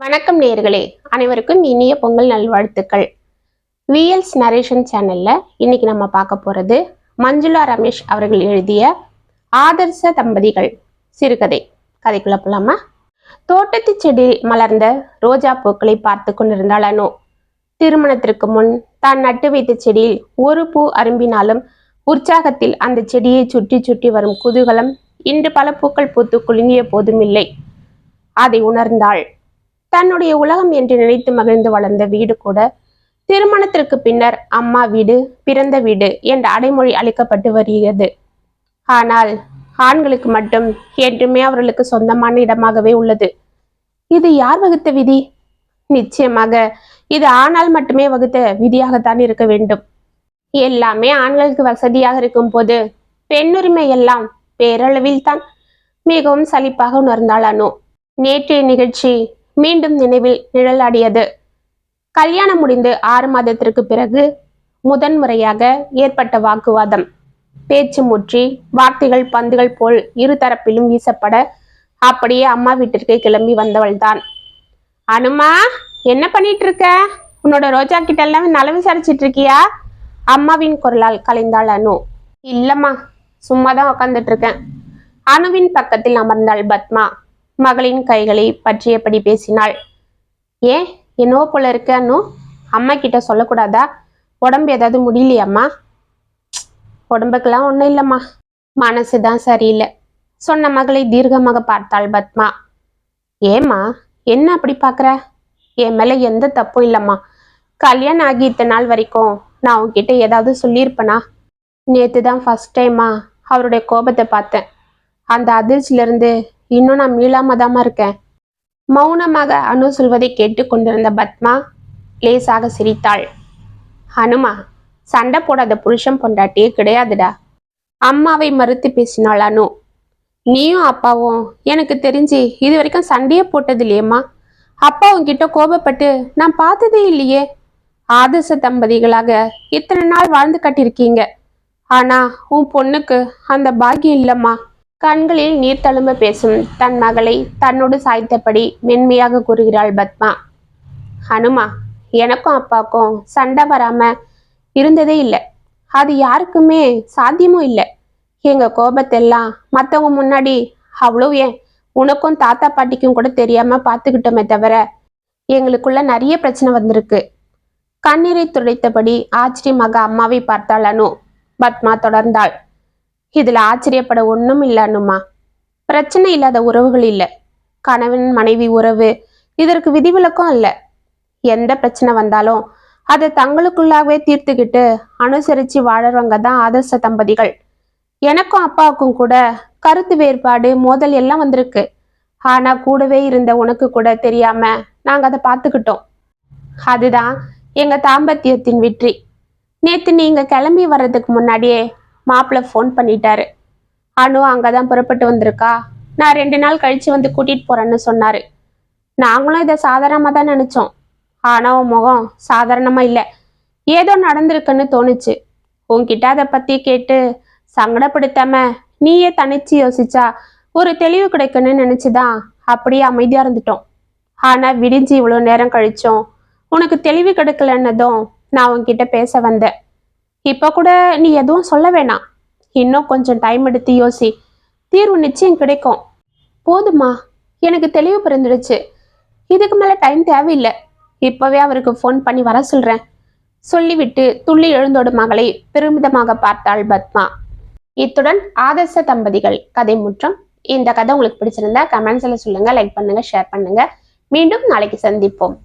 வணக்கம் நேயர்களே, அனைவருக்கும் இனிய பொங்கல் நல்வாழ்த்துக்கள். விஎல்ஸ் நரேஷன் சேனல்ல இன்னைக்கு நம்ம பார்க்க போறது மஞ்சுளா ரமேஷ் அவர்கள் எழுதிய ஆதர்ச தம்பதிகள் சிறுகதை. கதைக்குள்ள போலாமா? தோட்டத்து செடி மலர்ந்த ரோஜா பூக்களை பார்த்து கொண்டிருந்தாள் அனு. திருமணத்திற்கு முன் தான் நட்டு வைத்த செடியில் ஒரு பூ அரும்பினாலும் உற்சாகத்தில் அந்த செடியை சுற்றி சுற்றி வரும் குதூகலம் இன்று பல பூக்கள் பூத்து குலுங்கிய போதும் இல்லை. அதை உணர்ந்தாள். தன்னுடைய உலகம் என்று நினைத்து மகிழ்ந்து வளர்ந்த வீடு கூட திருமணத்திற்கு பின்னர் அம்மா வீடு, பிறந்த வீடு என்ற அடைமொழி அளிக்கப்பட்டு வருகிறது. ஆனால் ஆண்களுக்கு மட்டும் என்றுமே அவர்களுக்கு சொந்தமான இடமாகவே உள்ளது. இது யார் வகுத்த விதி? நிச்சயமாக இது ஆணால் மட்டுமே வகுத்த விதியாகத்தான் இருக்க வேண்டும். எல்லாமே ஆண்களுக்கு வசதியாக இருக்கும் போது பெண்ணுரிமை எல்லாம் பேரளவில் தான். மிகவும் சலிப்பாக உணர்ந்தாள் அனு. நேற்றைய நிகழ்ச்சி மீண்டும் நினைவில் நிழலாடியது. கல்யாணம் முடிந்து 6 மாதத்திற்கு பிறகு முதன்முறையாக ஏற்பட்ட வாக்குவாதம். பேச்சு முற்றி வார்த்தைகள் பந்துகள் போல் இரு தரப்பிலும் வீசப்பட அப்படியே அம்மா வீட்டிற்கு கிளம்பி வந்தவள்தான். அனுமா, என்ன பண்ணிட்டு இருக்க? உன்னோட ரோஜா கிட்ட எல்லாம் நல விசாரிச்சிட்டு இருக்கியா? அம்மாவின் குரலால் கலைந்தாள் அனு. இல்லம்மா, சும்மாதான் உட்காந்துட்டு இருக்கேன். அனுவின் பக்கத்தில் அமர்ந்தாள் பத்மா. மகளின் கைகளை பற்றியபடி பேசினாள். ஏன் என்னவோ போல இருக்க அனு? அம்மா கிட்ட சொல்லக்கூடாதா? உடம்பு ஏதாவது முடியலையம்மா? உடம்புக்கெல்லாம் ஒன்றும் இல்லைம்மா, மனசுதான் சரியில்லை, சொன்ன மகளை தீர்க்கமாக பார்த்தாள் பத்மா. ஏம்மா, என்ன அப்படி பார்க்குற? என் மேலே எந்த தப்பும் இல்லைம்மா. கல்யாணம் ஆகி இத்தனை நாள் வரைக்கும் நான் உன்கிட்ட ஏதாவது சொல்லியிருப்பேனா? நேற்று தான் ஃபர்ஸ்ட் டைமா அவருடைய கோபத்தை பார்த்தேன். அந்த அதிர்ச்சியிலிருந்து இன்னும் நான் மீளாமதாமா இருக்கேன். மௌனமாக அனு சொல்வதை கேட்டு கொண்டிருந்த பத்மா லேசாக சிரித்தாள். அனுமா, சண்டை போடாத புருஷன் பொண்டாட்டியே கிடையாதுடா. அம்மாவை மறுத்து பேசினாள் அனு. நீயும் அப்பாவும் எனக்கு தெரிஞ்சு இது வரைக்கும் சண்டையே போட்டது இல்லையம்மா. அப்பா உன்கிட்ட கோபப்பட்டு நான் பார்த்ததே இல்லையே. ஆதர்ச தம்பதிகளாக இத்தனை நாள் வாழ்ந்து கட்டிருக்கீங்க. ஆனா உன் பொண்ணுக்கு அந்த பாக்கியம் இல்லம்மா. கண்களில் நீர் தழும்ப பேசும் தன் மகளை தன்னோடு சாய்த்தபடி மென்மையாக கூறுகிறாள் பத்மா. ஹனுமா, எனக்கும் அப்பாவுக்கும் சண்டை வராம இருந்ததே இல்லை. அது யாருக்குமே சாத்தியமும் இல்லை. எங்க கோபத்தெல்லாம் மற்றவங்க முன்னாடி அவ்வளோ ஏன் உனக்கும் தாத்தா பாட்டிக்கும் கூட தெரியாம பார்த்துக்கிட்டோமே தவிர எங்களுக்குள்ள நிறைய பிரச்சனை வந்திருக்கு. கண்ணீரை துடைத்தபடி ஆச்சரியமாக அம்மாவை பார்த்தாள் அனு. பத்மா தொடர்ந்தாள். இதுல ஆச்சரியப்பட ஒன்றும் இல்லை அனுமா. பிரச்சனை இல்லாத உறவுகள் இல்லை. கணவன் மனைவி உறவு இதற்கு விதிவிலக்கும் இல்லை. எந்த பிரச்சனை வந்தாலும் அதை தங்களுக்குள்ளாகவே தீர்த்துக்கிட்டு அனுசரிச்சு வாழறவங்க தான் ஆதர்ச தம்பதிகள். எனக்கும் அப்பாவுக்கும் கூட கருத்து வேறுபாடு மோதல் எல்லாம் வந்திருக்கு. ஆனா கூடவே இருந்த உனக்கு கூட தெரியாம நாங்க அதை பார்த்துக்கிட்டோம். அதுதான் எங்க தாம்பத்தியத்தின் வெற்றி. நேத்து நீங்க கிளம்பி வர்றதுக்கு முன்னாடியே மாப்பிள்ளை ஃபோன் பண்ணிட்டாரு. அனு அங்கதான் புறப்பட்டு வந்திருக்கா, நான் 2 நாள் கழிச்சு வந்து கூட்டிட்டு போறேன்னு சொன்னாரு. நாங்களும் இதை சாதாரணமா தான் நினைச்சோம். ஆனா உன் முகம் சாதாரணமா இல்லை, ஏதோ நடந்திருக்குன்னு தோணுச்சு. உன்கிட்ட அதை பத்தி கேட்டு சங்கடப்படுத்தாம நீயே தனிச்சு யோசிச்சா ஒரு தெளிவு கிடைக்குன்னு நினைச்சுதான் அப்படியே அமைதியா இருந்துட்டோம். ஆனா விடிஞ்சு இவ்வளவு நேரம் கழிச்சோம் உனக்கு தெளிவு கிடைக்கலன்னதும் நான் உன்கிட்ட பேச வந்தேன். இப்ப கூட நீ எதுவும் சொல்ல வேணாம். இன்னும் கொஞ்சம் டைம் எடுத்து யோசி, தீர்வு நிச்சயம் கிடைக்கும். போதுமா, எனக்கு தெளிவு பிறந்துடுச்சு. இதுக்கு மேல டைம் தேவையில்லை. இப்பவே அவருக்கு ஃபோன் பண்ணி வர சொல்றேன், சொல்லிவிட்டு துள்ளி எழுந்தோடு மகளை பெருமிதமாக பார்த்தாள் பத்மா. இத்துடன் ஆதர்ச தம்பதிகள் கதை முற்றம். இந்த கதை உங்களுக்கு பிடிச்சிருந்தா கமெண்ட்ஸ்ல சொல்லுங்க, லைக் பண்ணுங்க, ஷேர் பண்ணுங்க. மீண்டும் நாளைக்கு சந்திப்போம்.